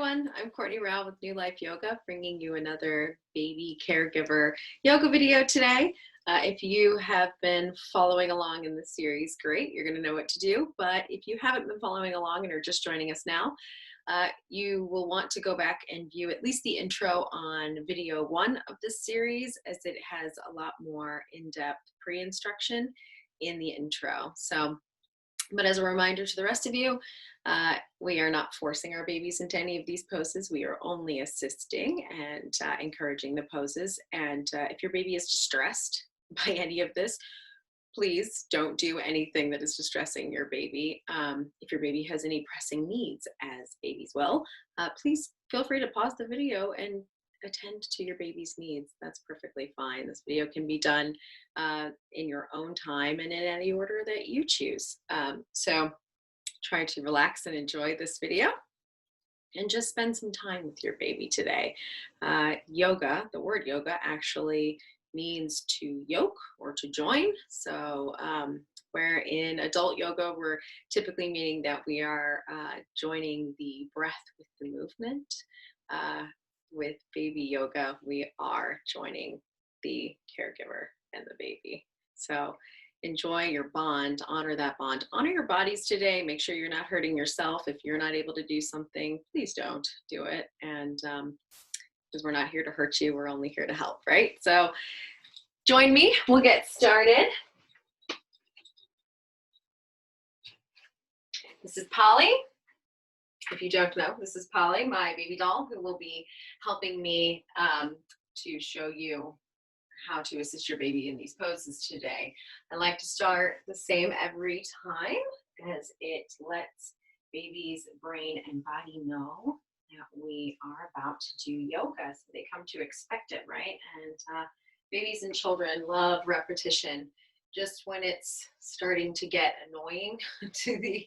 everyone, I'm Courtney Rowe with New Life Yoga, bringing you another baby caregiver yoga video today. If you have been following along in this series, great, you're going to know what to do. But if you haven't been following along and are just joining us now, you will want to go back and view at least the intro on video 1 of this series, as it has a lot more in-depth pre-instruction in the intro. But as a reminder to the rest of you, we are not forcing our babies into any of these poses. We are only assisting and encouraging the poses. And if your baby is distressed by any of this, please don't do anything that is distressing your baby. If your baby has any pressing needs, as babies will, please feel free to pause the video and attend to your baby's needs. That's perfectly fine. This video can be done in your own time and in any order that you choose. So try to relax and enjoy this video and just spend some time with your baby today. Yoga, the word yoga actually means to yoke or to join. So where in adult yoga, we're typically meaning that we are joining the breath with the movement. With baby yoga, we are joining the caregiver and the baby. So enjoy your bond, honor that bond, honor your bodies today. Make sure you're not hurting yourself. If you're not able to do something, please don't do it. And because we're not here to hurt you, we're only here to help, right? So join me, we'll get started. This is Polly. If you don't know, this is Polly, my baby doll, who will be helping me to show you how to assist your baby in these poses today. I like to start the same every time, as it lets baby's brain and body know that we are about to do yoga, so they come to expect it, right? And babies and children love repetition. Just when it's starting to get annoying, to the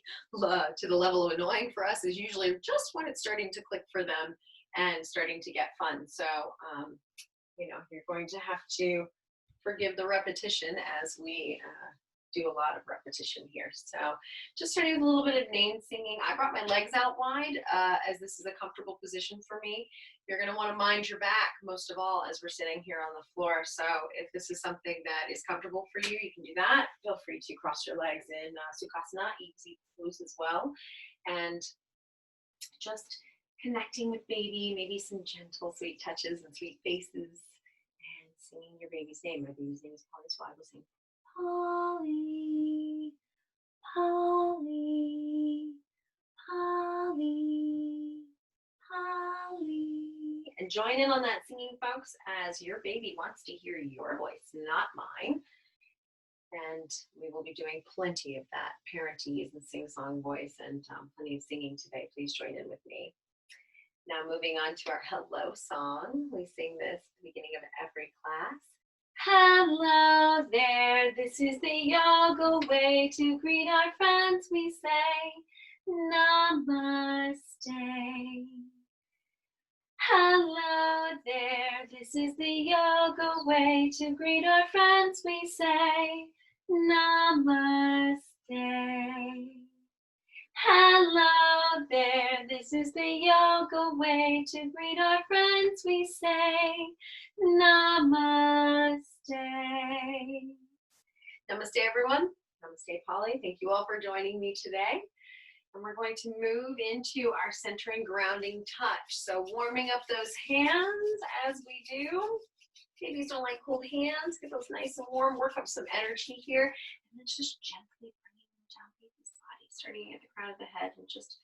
level of annoying for us, is usually just when it's starting to click for them and starting to get fun. So, you know, you're going to have to forgive the repetition as we do a lot of repetition here. So just starting with a little bit of name singing. I brought my legs out wide as this is a comfortable position for me. You're going to want to mind your back most of all as we're sitting here on the floor. So if this is something that is comfortable for you, you can do that. Feel free to cross your legs in Sukhasana, easy pose as well. And just connecting with baby, maybe some gentle, sweet touches and sweet faces, and singing your baby's name. My baby's name is Polly, so I will sing Polly, Polly, Polly, Polly. And join in on that singing, folks, as your baby wants to hear your voice, not mine. And we will be doing plenty of that parentese and sing-song voice and plenty of singing today. Please join in with me. Now moving on to our hello song. We sing this at the beginning of every class. Hello there, this is the yoga way to greet our friends. We say namaste. Hello there, this is the yoga way to greet our friends. We say namaste. Hello there, this is the yoga way to greet our friends. We say namaste. Namaste, everyone. Namaste, Polly. Thank you all for joining me today. And we're going to move into our centering, grounding touch. So warming up those hands as we do. Babies don't like cold hands. Get those nice and warm. Work up some energy here. And then just gently bringing them down baby's body, starting at the crown of the head and just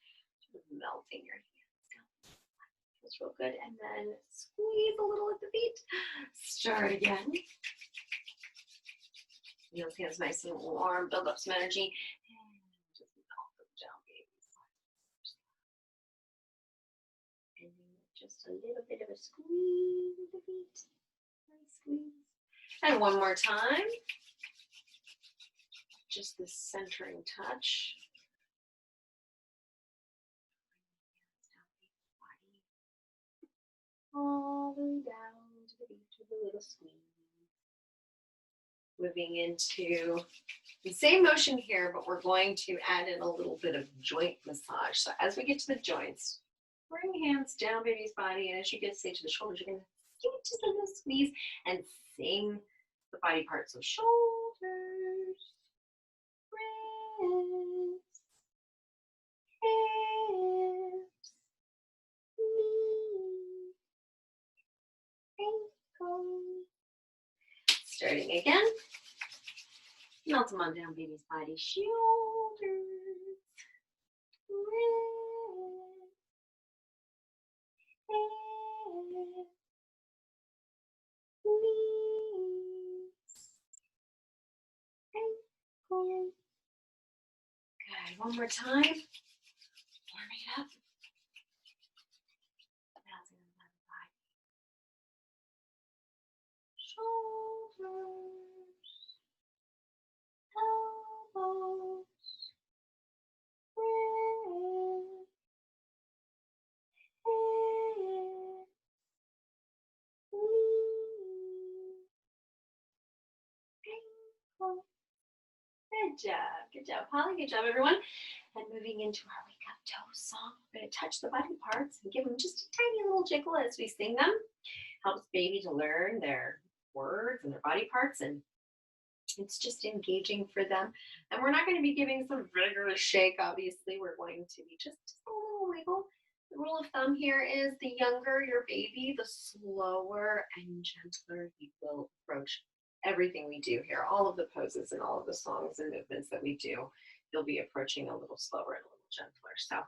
sort of melting your hands down. Feels real good. And then squeeze a little at the feet. Start again. Those hands nice and warm. Build up some energy. Just a little bit of a squeeze of the feet. Nice squeeze. And one more time. Just this centering touch. All the way down to the beach with a little squeeze. Moving into the same motion here, but we're going to add in a little bit of joint massage. So as we get to the joints, Bring hands down baby's body, and as you get to the shoulders, you're gonna give it just a little squeeze and sing the body parts. So shoulders, wrists, hips, knees, ankles. Starting again. Melt them on down baby's body. Shoulders, wrists, hips, knees, ankles. Good. One more time. Warming it up. Bouncing on the other side. Shoulders, elbows, wrists, hips, knees, ankles. Good job. Good job, Polly. Good job, everyone. And moving into our Wake Up Toes song, we're going to touch the body parts and give them just a tiny little jiggle as we sing them. Helps baby to learn their words and their body parts, and it's just engaging for them. And we're not going to be giving some vigorous shake, obviously. We're going to be just a little wiggle. The rule of thumb here is the younger your baby, the slower and gentler you will approach everything we do here. All of the poses and all of the songs and movements that we do, you'll be approaching a little slower and a little gentler. So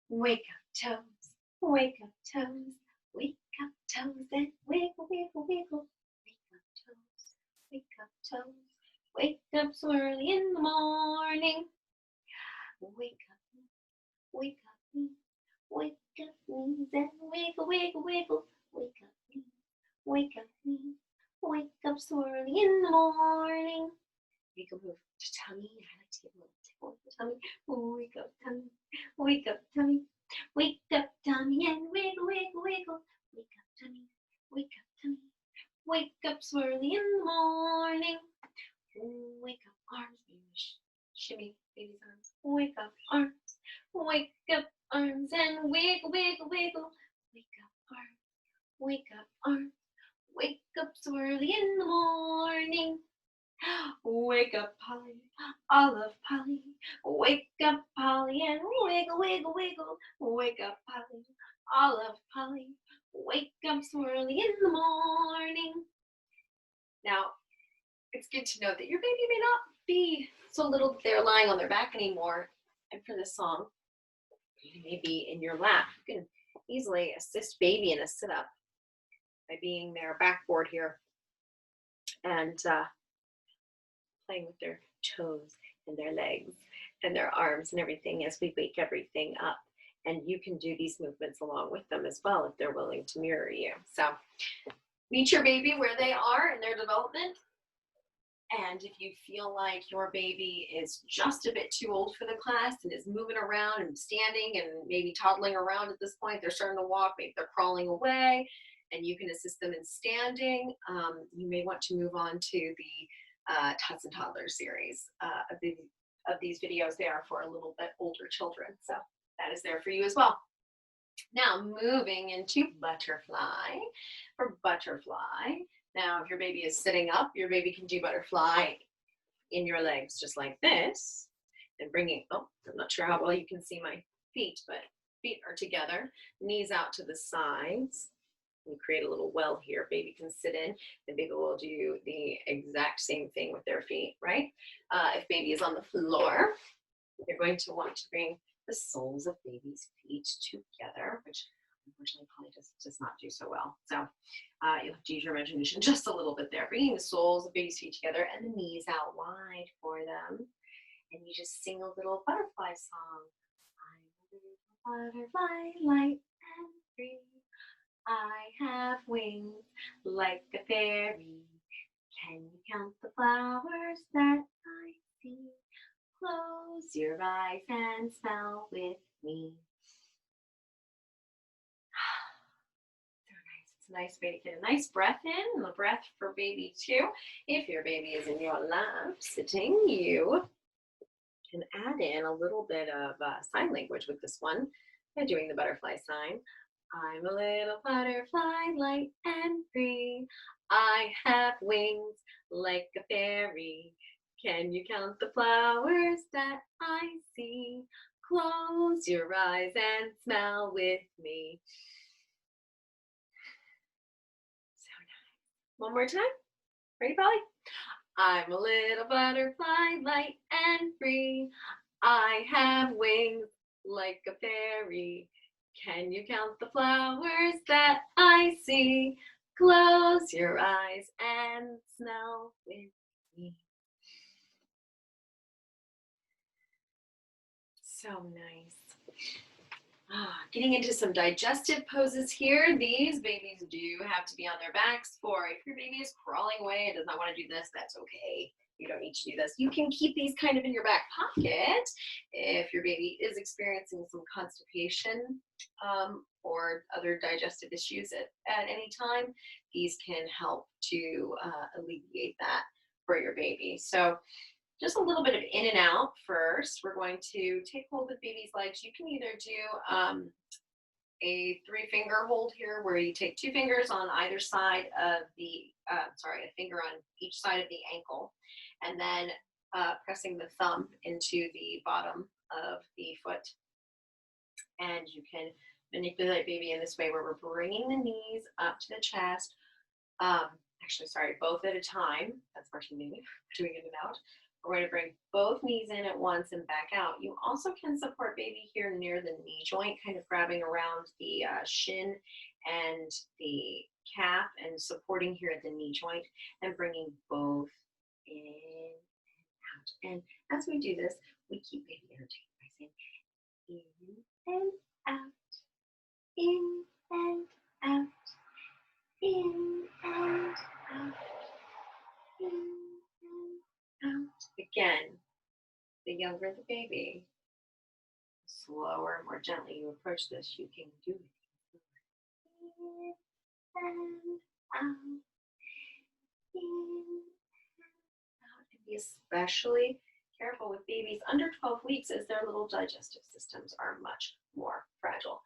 wake up toes, wake up toes, wake up toes and wiggle, wiggle, wiggle. Wake up toes, wake up toes, wake up so early in the morning. Wake up, wake up, wake up knees and wiggle, wiggle, wiggle. Wake up knees, wake up knees, wake up so early in the morning. We can move to tummy. I like to get a little tickle with the tummy. Wake up tummy, wake up tummy, wake up tummy and wiggle, wiggle, wiggle. Wake up tummy, wake up tummy, wake up so early in the morning. Wake up arms, baby, shimmy baby's arms. Wake up arms and wiggle, wiggle, wiggle. Wake up arms, wake up arms, wake up so early in the morning. Wake up, Polly, Olive Polly. Wake up, Polly, and wiggle, wiggle, wiggle. Wake up, Polly, Olive Polly. Wake up so early in the morning. Now, it's good to know that your baby may not be so little that they're lying on their back anymore. And for this song, you may be in your lap. You can easily assist baby in a sit-up by being their backboard here and playing with their toes and their legs and their arms and everything as we wake everything up. And you can do these movements along with them as well if they're willing to mirror you. So meet your baby where they are in their development. And if you feel like your baby is just a bit too old for the class and is moving around and standing and maybe toddling around at this point, they're starting to walk, maybe they're crawling away, and you can assist them in standing, you may want to move on to the Tots and Toddlers series of these videos. They are for a little bit older children, so that is there for you as well. Now moving into butterfly. For butterfly, now if your baby is sitting up, your baby can do butterfly in your legs just like this, and bringing, oh, I'm not sure how well you can see my feet, but feet are together, knees out to the sides. We create a little well here. Baby can sit in, and baby will do the exact same thing with their feet, right? If baby is on the floor, you're going to want to bring the soles of baby's feet together, which unfortunately probably does not do so well. So you'll have to use your imagination just a little bit there, bringing the soles of baby's feet together and the knees out wide for them. And you just sing a little butterfly song. I'm a little butterfly, light and free. I have wings like a fairy. Can you count the flowers that I see? Close your eyes and smell with me. So nice. It's a nice way to get a nice breath in, and a breath for baby too. If your baby is in your lap sitting, you can add in a little bit of sign language with this one. by doing the butterfly sign. I'm a little butterfly, light and free. I have wings like a fairy. Can you count the flowers that I see? Close your eyes and smell with me. So nice. One more time. Ready, Polly? I'm a little butterfly, light and free. I have wings like a fairy. Can you count the flowers that I see? Close your eyes and smell with me. So nice. Getting into some digestive poses here. These babies do have to be on their backs for if your baby is crawling away and does not want to do this, that's okay. You don't need to do this. You can keep these kind of in your back pocket if your baby is experiencing some constipation or other digestive issues at any time. These can help to alleviate that for your baby. So just a little bit of in and out first. We're going to take hold of baby's legs. You can either do a 3-finger hold here where you take 2 fingers on either side of the, a finger on each side of the ankle, and then pressing the thumb into the bottom of the foot. And you can manipulate baby in this way where we're bringing the knees up to the chest. Actually, sorry, both at a time. That's Martin doing in and out. We're going to bring both knees in at once and back out. You also can support baby here near the knee joint, kind of grabbing around the shin and the calf and supporting here at the knee joint and bringing both in and out. And as we do this, we keep baby entertained by saying in and out, in and out, in and out, in and out. Again, the younger the baby, the slower and more gently you approach this, you can do it. In and out, in and out. And be especially careful with babies under 12 weeks as their little digestive systems are much more fragile.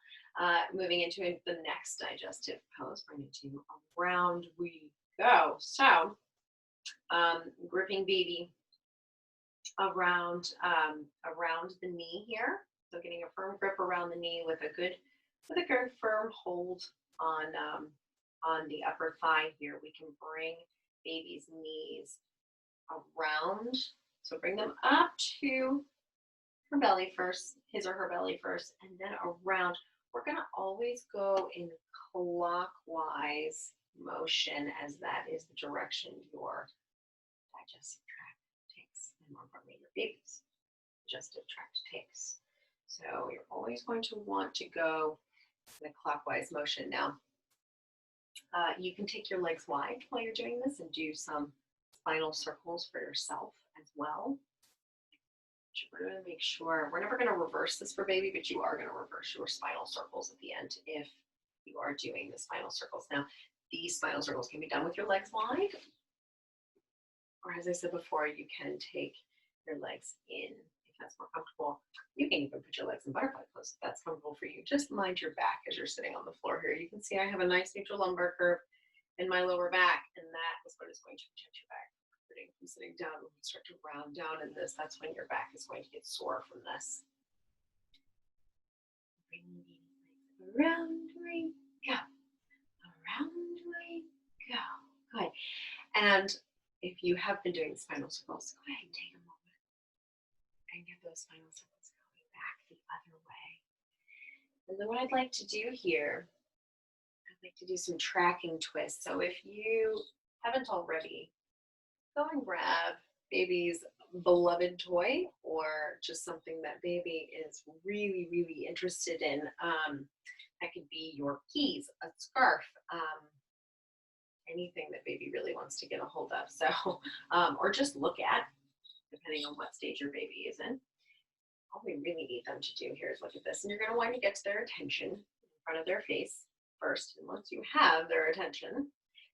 Moving into the next digestive pose, we're going to do around we go. So, gripping baby around the knee here. So getting a firm grip around the knee with a good firm hold on the upper thigh here. We can bring baby's knees around. So bring them up to her belly first, his or her belly first, and then around. We're going to always go in clockwise motion as that is the direction your digestive tract takes, and more importantly, your baby's digestive tract takes. So you're always going to want to go in a clockwise motion. Now, you can take your legs wide while you're doing this and do some spinal circles for yourself as well. We're going to make sure, we're never going to reverse this for baby, but you are going to reverse your spinal circles at the end if you are doing the spinal circles. Now, these spinal circles can be done with your legs wide, or as I said before, you can take your legs in if that's more comfortable. You can even put your legs in butterfly pose if that's comfortable for you. Just mind your back as you're sitting on the floor here. You can see I have a nice neutral lumbar curve in my lower back, and that is what is going to protect your back from sitting down. When you start to round down in this, that's when your back is going to get sore from this. Bring these legs around we go. Around we go. Good. And if you have been doing spinal circles, go ahead and take a moment and get those spinal circles going back the other way. And then what I'd like to do here, I'd like to do some tracking twists. So if you haven't already, go and grab baby's beloved toy or just something that baby is really, really interested in. That could be your keys, a scarf, anything that baby really wants to get a hold of. So, or just look at, depending on what stage your baby is in. All we really need them to do here is look at this. And you're going to want to get to their attention in front of their face first. And once you have their attention,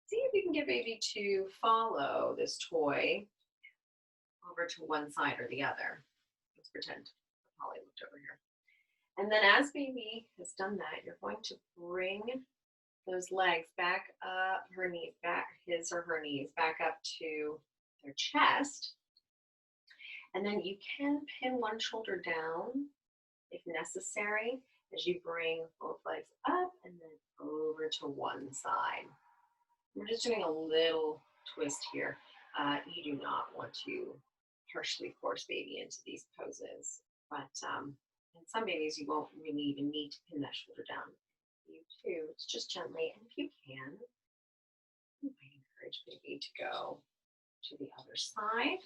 see if you can get baby to follow this toy over to one side or the other. Let's pretend Holly looked over here. And then as baby has done that, you're going to bring those legs back up, her knees back, his or her knees back up to their chest. And then you can pin one shoulder down if necessary as you bring both legs up and then over to one side. We're just doing a little twist here. You do not want to harshly force baby into these poses, but in some babies you won't really even need to pin that shoulder down. You too, it's just gently, and if you can, you might encourage baby to go to the other side.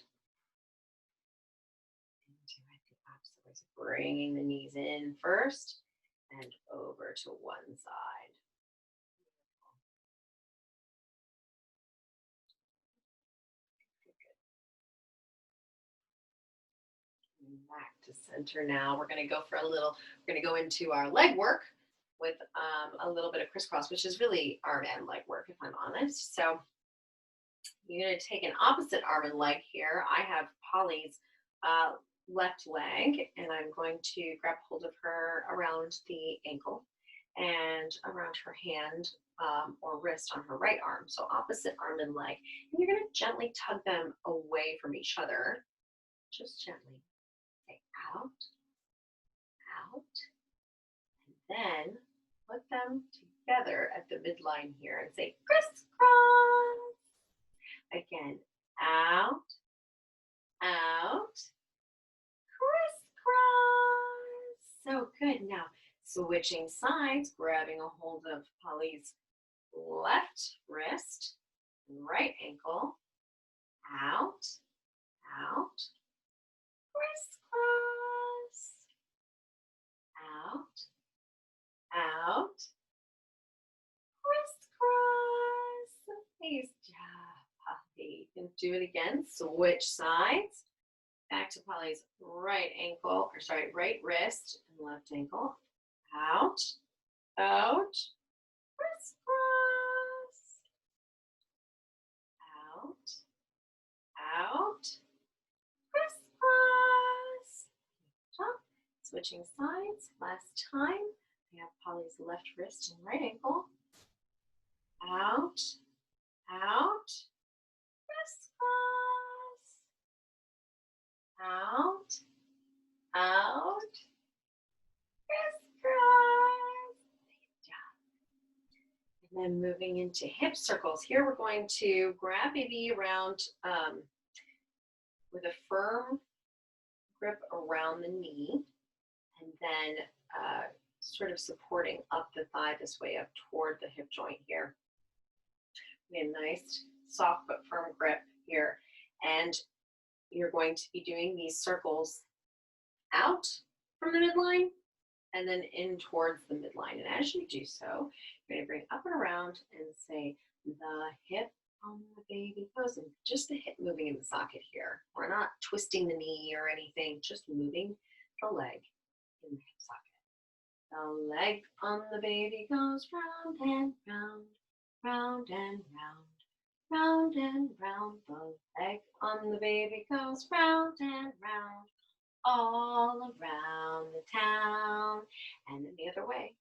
And do it the opposite way, so bringing the knees in first and over to one side. Back to center now. We're going to go for a little, we're going to go into our leg work with a little bit of crisscross, which is really arm and leg work, if I'm honest. So you're going to take an opposite arm and leg here. I have Polly's left leg, and I'm going to grab hold of her around the ankle and around her hand or wrist on her right arm. So opposite arm and leg. And you're going to gently tug them away from each other, just gently. Out, out, and then put them together at the midline here and say crisscross. Again, out, out, crisscross. So good. Now, switching sides, grabbing a hold of Polly's left wrist, right ankle, out, out, crisscross. Out, out, crisscross. Nice job, Polly. You can do it again. Switch sides. Back to Polly's right ankle, or sorry, right wrist and left ankle. Out, out, crisscross. Out, out, crisscross. Switching sides. Last time. We have Polly's left wrist and right ankle. Out, out, crisscross. Out, out, crisscross. Good job. And then moving into hip circles. Here we're going to grab baby around with a firm grip around the knee. And then sort of supporting up the thigh this way up toward the hip joint here. We have a nice soft but firm grip here. And you're going to be doing these circles out from the midline and then in towards the midline. And as you do so, you're going to bring up and around and say the hip on the baby pose, and just the hip moving in the socket here. We're not twisting the knee or anything, just moving the leg in the hip socket. The leg on the baby goes round and round, round and round, round and round. The leg on the baby goes round and round, all around the town. And then the other way.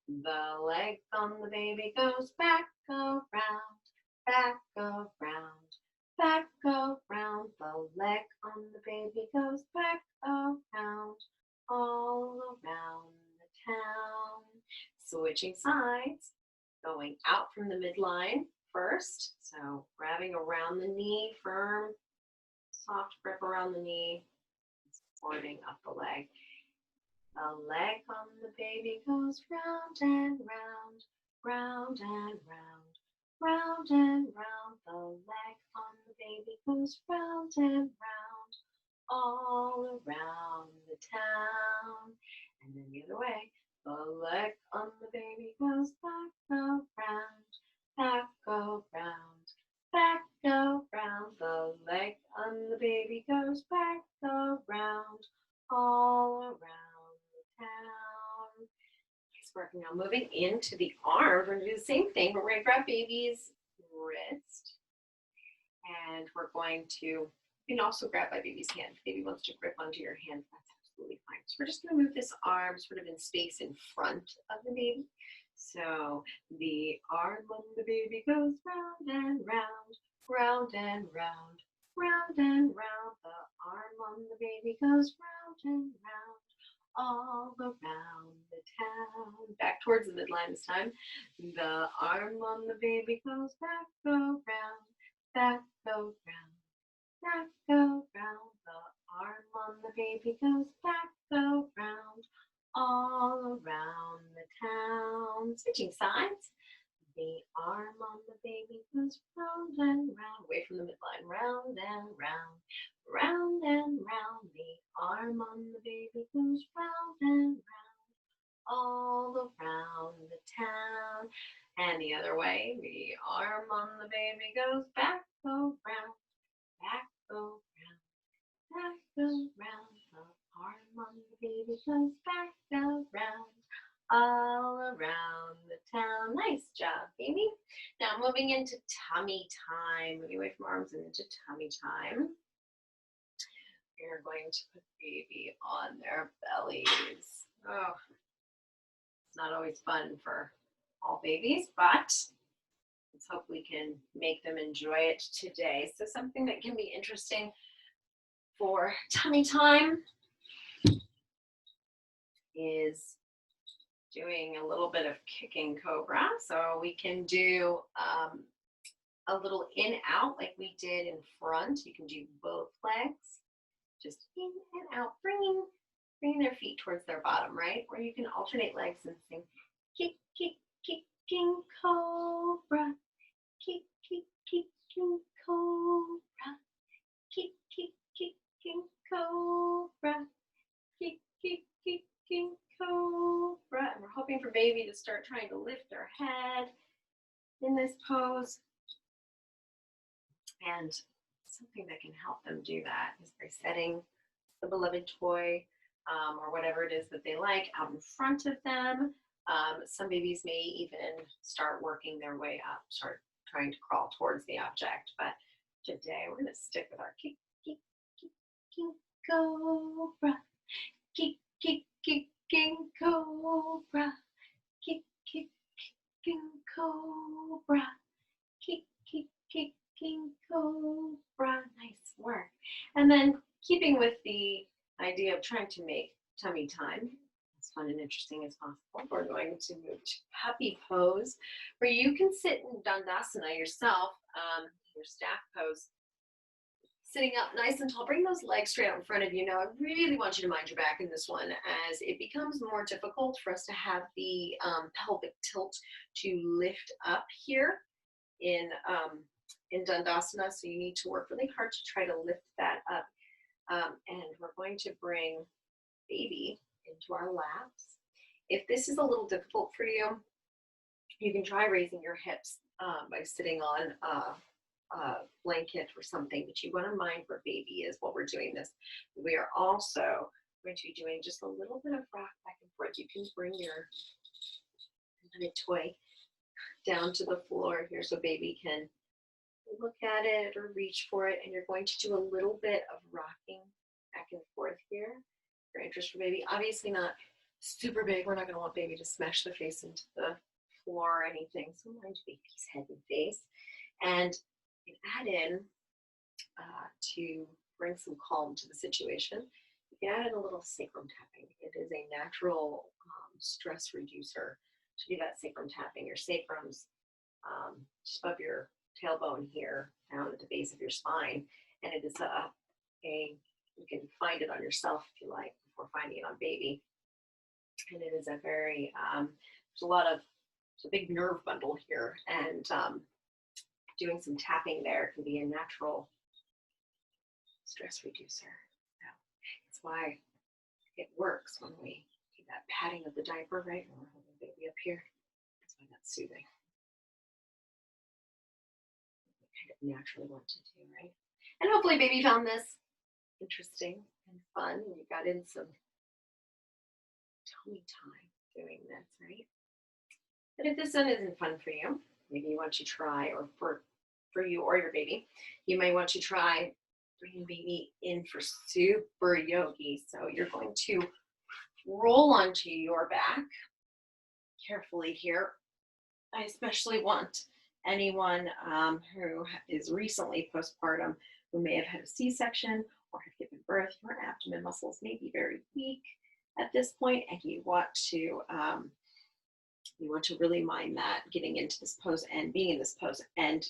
The leg on the baby goes back, go round, back, go round, back, go round. The leg on the baby goes back, go round, all around the town. Switching sides, going out from the midline first. So grabbing around the knee, firm, soft grip around the knee, supporting up the leg. The leg on the baby goes round and round, round and round, round and round. The leg on the baby goes round and round, all around the town. And then the other way. The leg on the baby goes back, go round, back, go round, back, go round. The leg on the baby goes back, go round, all around the town. Nice work. Now moving into the arms, we're going to do the same thing, but we're going to grab baby's wrist. And we're going to, you can also grab by baby's hand. If baby wants to grip onto your hand, that's absolutely fine. So we're just going to move this arm sort of in space in front of the baby. So the arm on the baby goes round and round, round and round, round and round. The arm on the baby goes round and round, all around the town. Back towards the midline this time. The arm on the baby goes back, go round, back, go round, back, go round. The arm on the baby goes back, go round, all around the town. Switching sides. The arm on the baby goes round and round, away from the midline, round and round, round and round. The arm on the baby goes round and round, all around the town. And the other way, the arm on the baby goes back, go round, back, go round, back, go round. The arm on the baby goes back, go round, all around the town. Nice job, baby. Now moving into tummy time. Moving away from arms and into tummy time. We're going to put baby on their bellies. Oh, it's not always fun for all babies, but let's hope we can make them enjoy it today. So something that can be interesting for tummy time is doing a little bit of kicking cobra. So we can do a little in out like we did in front. You can do both legs, just in and out, bringing their feet towards their bottom, right? Or you can alternate legs and sing kick, kick, kicking cobra, kick, kick, kicking cobra, kick, kick, kicking cobra, kick, kick, kicking cobra. And we're hoping for baby to start trying to lift their head in this pose. And something that can help them do that is by setting the beloved toy or whatever it is that they like out in front of them. Some babies may even start working their way up, start trying to crawl towards the object. But today we're going to stick with our kick, kick, kick, kick, cobra, kick, kick, kicking cobra, kick, kick, kicking cobra, kick, kick, kicking cobra. Nice work. And then keeping with the idea of trying to make tummy time as fun and interesting as possible, we're going to move to puppy pose, where you can sit in Dandasana yourself, your staff pose, sitting up nice and tall. Bring those legs straight out in front of you. Now, I really want you to mind your back in this one, as it becomes more difficult for us to have the pelvic tilt to lift up here in Dandasana. So you need to work really hard to try to lift that up. And we're going to bring baby into our laps. If this is a little difficult for you, you can try raising your hips by sitting on a blanket or something, but you want to mind where baby is while we're doing this. We are also going to be doing just a little bit of rock back and forth. You can bring your toy down to the floor here so baby can look at it or reach for it, and you're going to do a little bit of rocking back and forth here. Your interest for baby, obviously not super big. We're not going to want baby to smash their face into the floor or anything, so mind baby's head and face. And you add in to bring some calm to the situation, you can add in a little sacrum tapping. It is a natural stress reducer to do that sacrum tapping. Your sacrum's just above your tailbone here, down at the base of your spine, and it is you can find it on yourself if you like before finding it on baby. And it is a very it's a big nerve bundle here, and doing some tapping there can be a natural stress reducer. So it's why it works when we do that patting of the diaper, right? When we're holding baby up here. That's why that's soothing. Naturally want to do, right? And hopefully baby found this interesting and fun, and you got in some tummy time doing this, right? But if this one isn't fun for you, maybe you want to try, or for you or your baby, you may want to try bringing baby in for super yogi. So you're going to roll onto your back carefully here. I especially want anyone who is recently postpartum, who may have had a C-section or have given birth, your abdomen muscles may be very weak at this point, and you want to really mind that getting into this pose and being in this pose. And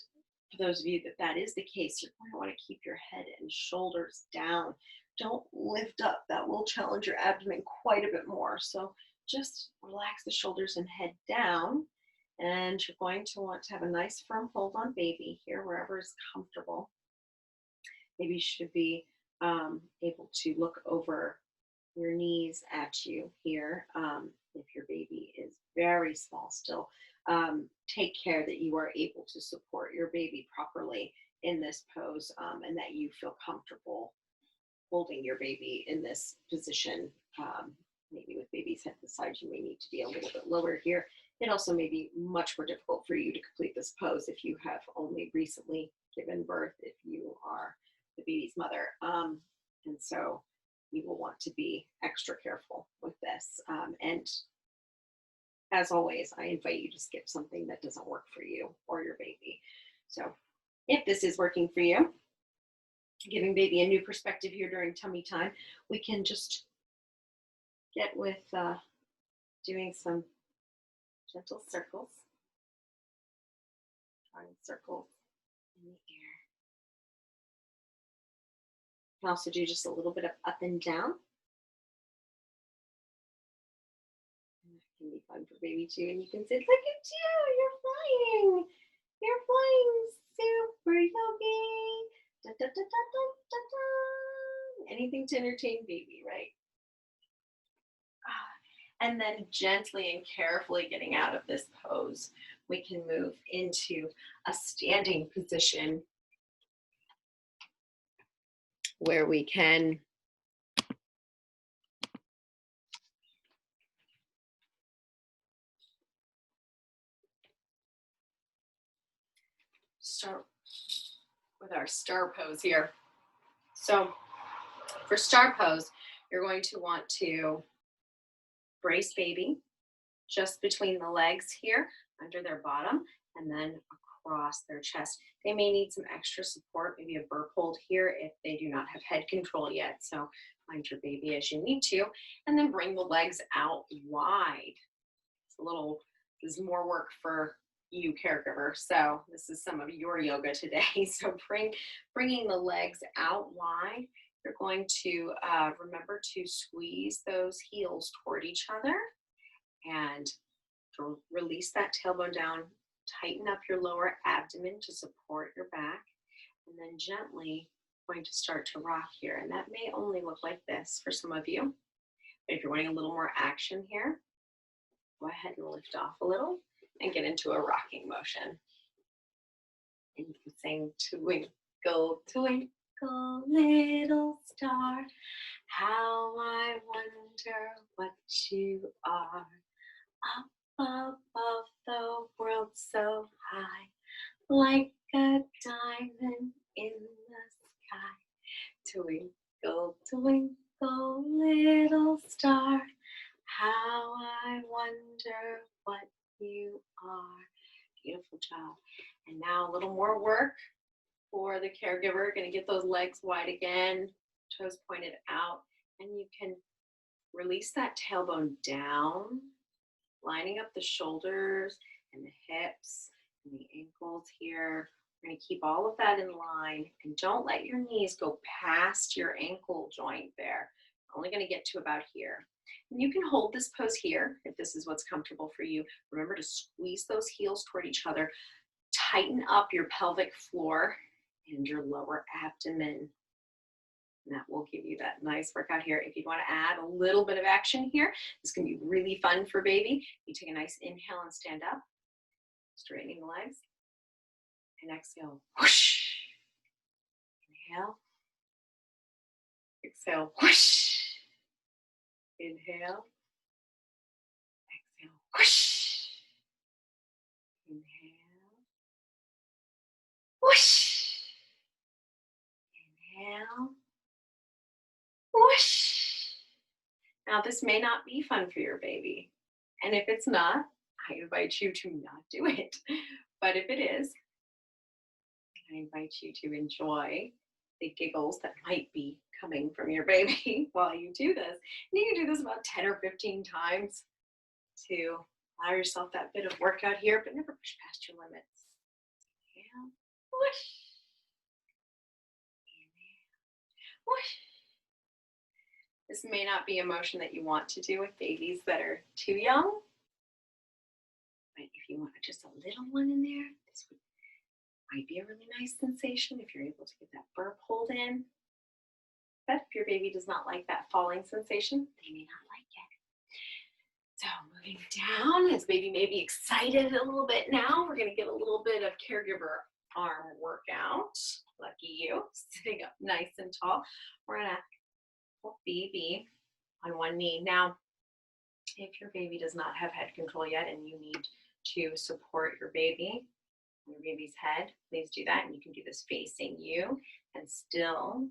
for those of you that is the case, you're going to want to keep your head and shoulders down. Don't lift up. That will challenge your abdomen quite a bit more. So just relax the shoulders and head down. And you're going to want to have a nice firm hold on baby here, wherever is comfortable. Maybe you should be able to look over your knees at you here. If your baby is very small still, take care that you are able to support your baby properly in this pose, and that you feel comfortable holding your baby in this position. Maybe with baby's head to the side, you may need to be a little bit lower here. It also may be much more difficult for you to complete this pose if you have only recently given birth, if you are the baby's mother. And so you will want to be extra careful with this. And as always, I invite you to skip something that doesn't work for you or your baby. So if this is working for you, giving baby a new perspective here during tummy time, we can just get with doing some gentle circles, drawing circles in the air. You can also do just a little bit of up and down. And that can be fun for baby too. And you can say, look at you, you're flying. You're flying super yogi. Da, da, da, da, da, da, da. Anything to entertain baby, right? And then gently and carefully getting out of this pose, we can move into a standing position where we can start with our star pose here. So for star pose, you're going to want to brace baby just between the legs here, under their bottom, and then across their chest. They may need some extra support, maybe a burp hold here if they do not have head control yet. So find your baby as you need to, and then bring the legs out wide. This is more work for you, caregiver. So this is some of your yoga today. So bringing the legs out wide. You're going to remember to squeeze those heels toward each other and to release that tailbone down. Tighten up your lower abdomen to support your back, and then gently going to start to rock here. And that may only look like this for some of you. But if you're wanting a little more action here, go ahead and lift off a little and get into a rocking motion. And you can sing Twinkle, Twinkle, little star, how I wonder what you are. Up above the world so high, like a diamond in the sky. Twinkle, twinkle, little star, how I wonder what you are. Beautiful job. And now a little more work for the caregiver. Going to get those legs wide again, toes pointed out, and you can release that tailbone down, lining up the shoulders and the hips and the ankles here. We're going to keep all of that in line, and don't let your knees go past your ankle joint there. We're only going to get to about here. And you can hold this pose here if this is what's comfortable for you. Remember to squeeze those heels toward each other. Tighten up your pelvic floor and your lower abdomen. And that will give you that nice workout here. If you want to add a little bit of action here, this can be really fun for baby. You take a nice inhale and stand up, straightening the legs, and exhale, whoosh. Inhale, exhale, whoosh. Inhale, exhale, whoosh. Inhale, whoosh. Inhale, Now, this may not be fun for your baby. And if it's not, I invite you to not do it. But if it is, I invite you to enjoy the giggles that might be coming from your baby while you do this. And you can do this about 10 or 15 times to allow yourself that bit of workout here, but never push past your limits. Inhale, whoosh. Inhale, whoosh. This may not be a motion that you want to do with babies that are too young, but if you want just a little one in there, this might be a really nice sensation if you're able to get that burp hold in. But if your baby does not like that falling sensation, they may not like it. So moving down, as baby may be excited a little bit now, we're going to get a little bit of caregiver arm workout. Lucky you, sitting up nice and tall. We're going to hold baby on one knee. Now, if your baby does not have head control yet and you need to support your baby's head, please do that. And you can do this facing you and still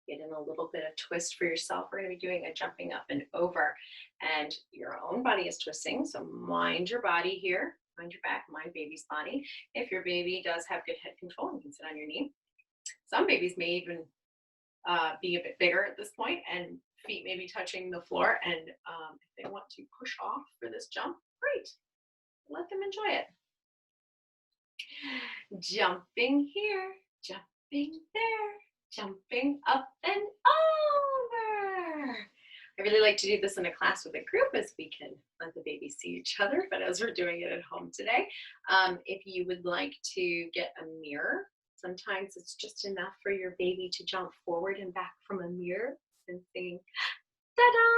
get in a little bit of twist for yourself. We're going to be doing a jumping up and over, and your own body is twisting. So mind your body here, mind your back, mind baby's body. If your baby does have good head control, you can sit on your knee. Some babies may even be a bit bigger at this point, and feet may be touching the floor. And if they want to push off for this jump, great. Let them enjoy it. Jumping here, jumping there, jumping up and over. I really like to do this in a class with a group as we can let the baby see each other, but as we're doing it at home today, if you would like to get a mirror, sometimes it's just enough for your baby to jump forward and back from a mirror and sing, ta-da,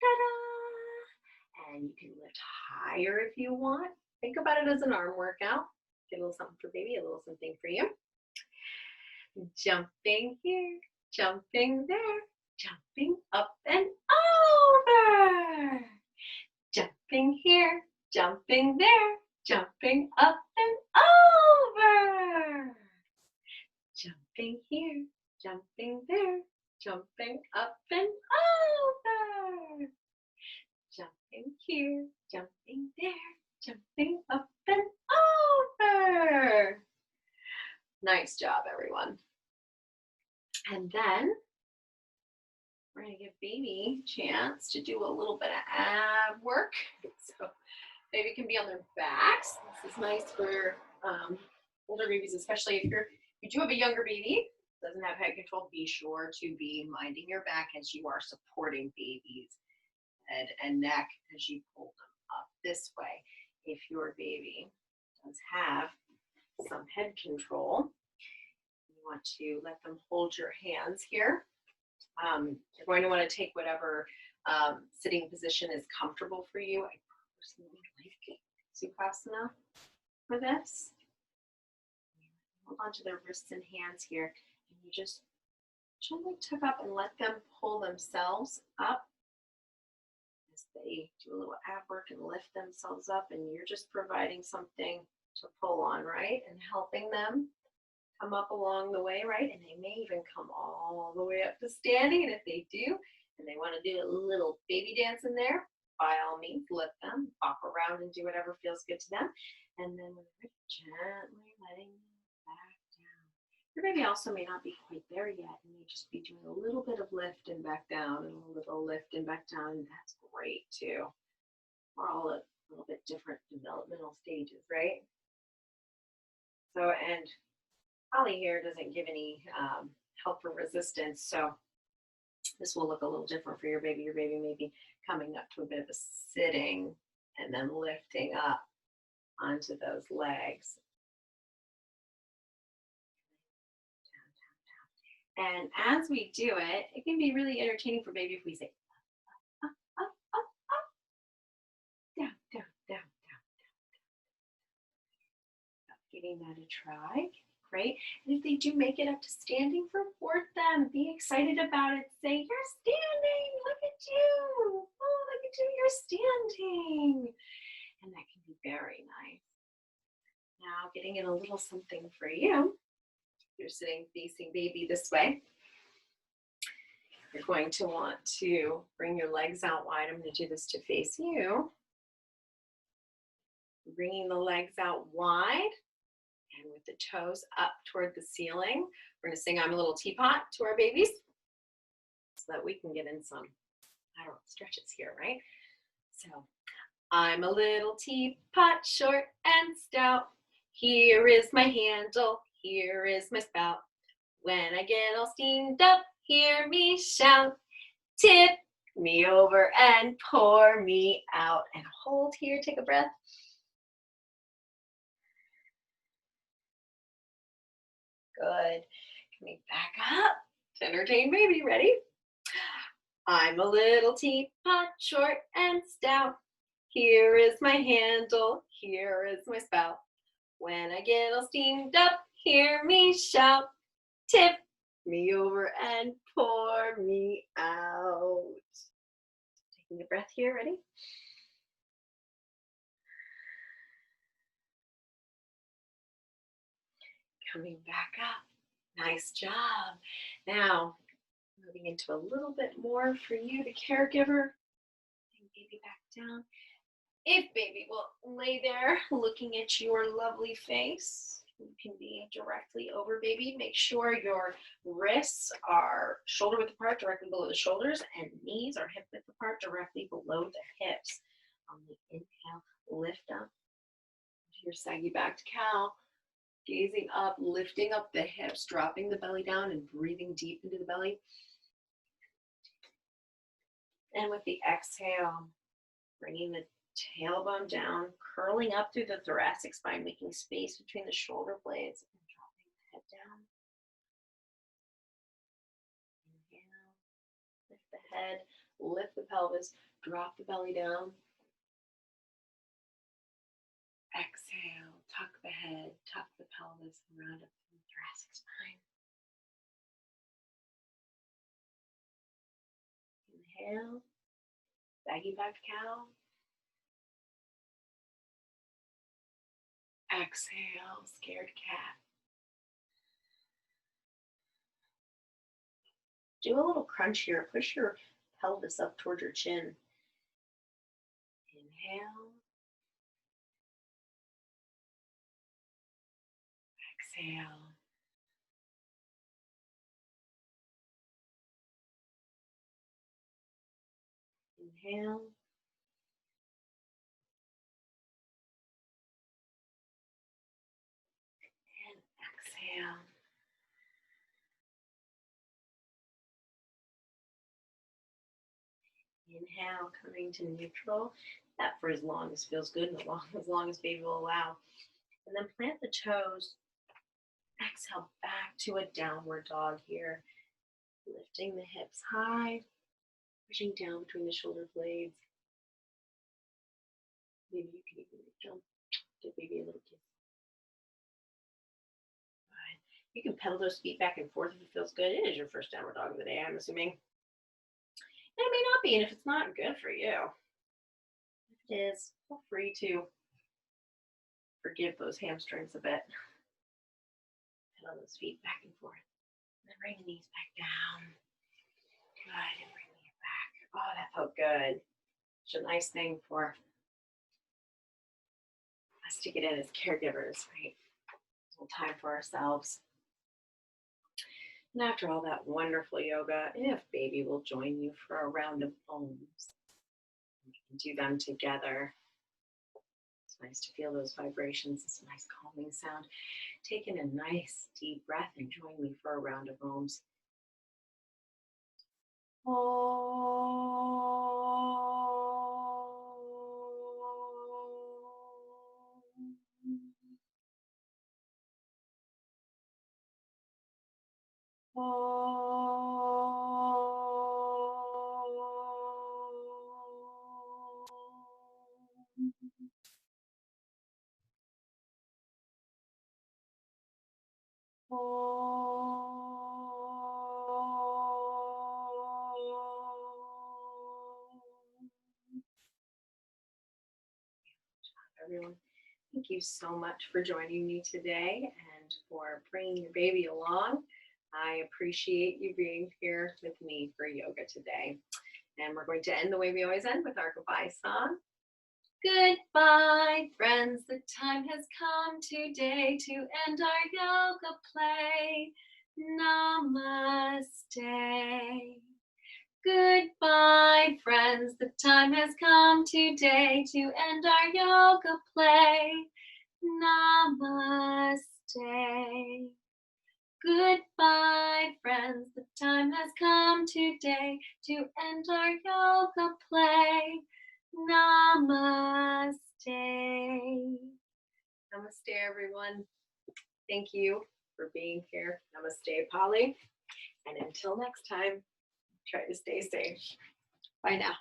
ta-da. And you can lift higher if you want. Think about it as an arm workout. Get a little something for baby, a little something for you. Jumping here, jumping there, jumping up and over. Jumping here, jumping there, jumping up and over. Jumping here, jumping there, jumping up and over. Jumping here, jumping there, jumping up and over. Nice job, everyone. And then we're going to give baby a chance to do a little bit of ab work. So baby can be on their backs. This is nice for older babies, especially if you do have a younger baby that doesn't have head control. Be sure to be minding your back as you are supporting baby's head and neck as you pull them up this way. If your baby does have some head control, you want to let them hold your hands here. You're going to want to take whatever sitting position is comfortable for you. I personally like Sukhasana for this. Hold on to their wrists and hands here, and you just gently tuck up and let them pull themselves up as they do a little ab work and lift themselves up, and you're just providing something to pull on, right? And helping them come up along the way, right? And they may even come all the way up to standing. And if they do, and they want to do a little baby dance in there, by all means, let them pop around and do whatever feels good to them. And then we're gently letting them back down. Your baby also may not be quite there yet, and may just be doing a little bit of lift and back down, and a little lift and back down, and that's great too. We're all at a little bit different developmental stages, right? So, and Holly here doesn't give any help or resistance, so this will look a little different for your baby. Your baby may be coming up to a bit of a sitting and then lifting up onto those legs. And as we do it, it can be really entertaining for baby if we say up, up, up, up, down, down, down, down, down. Giving that a try. Great. And if they do make it up to standing, reward them. Be excited about it. Say, you're standing. Look at you. Oh, look at you. You're standing. And that can be very nice. Now, getting in a little something for you. You're sitting facing baby this way. You're going to want to bring your legs out wide. I'm going to do this to face you. Bringing the legs out wide and with the toes up toward the ceiling. We're going to sing I'm a Little Teapot to our babies so that we can get in some lateral stretches here, right? So I'm a little teapot, short and stout. Here is my handle, here is my spout. When I get all steamed up, hear me shout. Tip me over and pour me out. And hold here, take a breath. Good. Coming back up to entertain baby. Ready? I'm a little teapot, short and stout. Here is my handle, here is my spout. When I get all steamed up, hear me shout. Tip me over and pour me out. Taking a breath here, ready? Coming back up. Nice job. Now, moving into a little bit more for you, the caregiver. Bring baby back down. If baby will lay there looking at your lovely face, you can be directly over baby. Make sure your wrists are shoulder width apart, directly below the shoulders, and knees are hip width apart, directly below the hips. On the inhale, lift up to your saggy backed cow. Gazing up, lifting up the hips, dropping the belly down and breathing deep into the belly. And with the exhale, bringing the tailbone down, curling up through the thoracic spine, making space between the shoulder blades and dropping the head down. Inhale, lift the head, lift the pelvis, drop the belly down. Exhale, tuck the head, tuck the pelvis, and round up through the thoracic spine. Inhale, baggy backed cow. Exhale, scared cat. Do a little crunch here. Push your pelvis up towards your chin. Inhale. Exhale. Inhale. And exhale. Inhale, coming to neutral. That for as long as feels good and as long as baby will allow. And then plant the toes. Exhale back to a downward dog here. Lifting the hips high. Pushing down between the shoulder blades. Maybe you can even jump. Give baby a little kiss. Good. You can pedal those feet back and forth if it feels good. It is your first downward dog of the day, I'm assuming. And it may not be, and if it's not, good for you. If it is, feel free to forgive those hamstrings a bit. Pedal those feet back and forth. And then bring the knees back down. Good, and bring it back. Oh, that felt good. It's a nice thing for us to get in as caregivers, right? A little time for ourselves. And after all that wonderful yoga, if baby will join you for a round of Oms, you can do them together. It's nice to feel those vibrations. It's a nice calming sound. Take in a nice deep breath and join me for a round of Oms. Everyone, thank you so much for joining me today and for bringing your baby along. I appreciate you being here with me for yoga today. And we're going to end the way we always end with our goodbye song. Goodbye, friends. The time has come today to end our yoga play. Namaste. Goodbye, friends. The time has come today to end our yoga play. Namaste. Goodbye, friends. The time has come today to end our yoga play. Namaste. Namaste, everyone. Thank you for being here. Namaste, Polly. And until next time, try to stay safe. Bye now.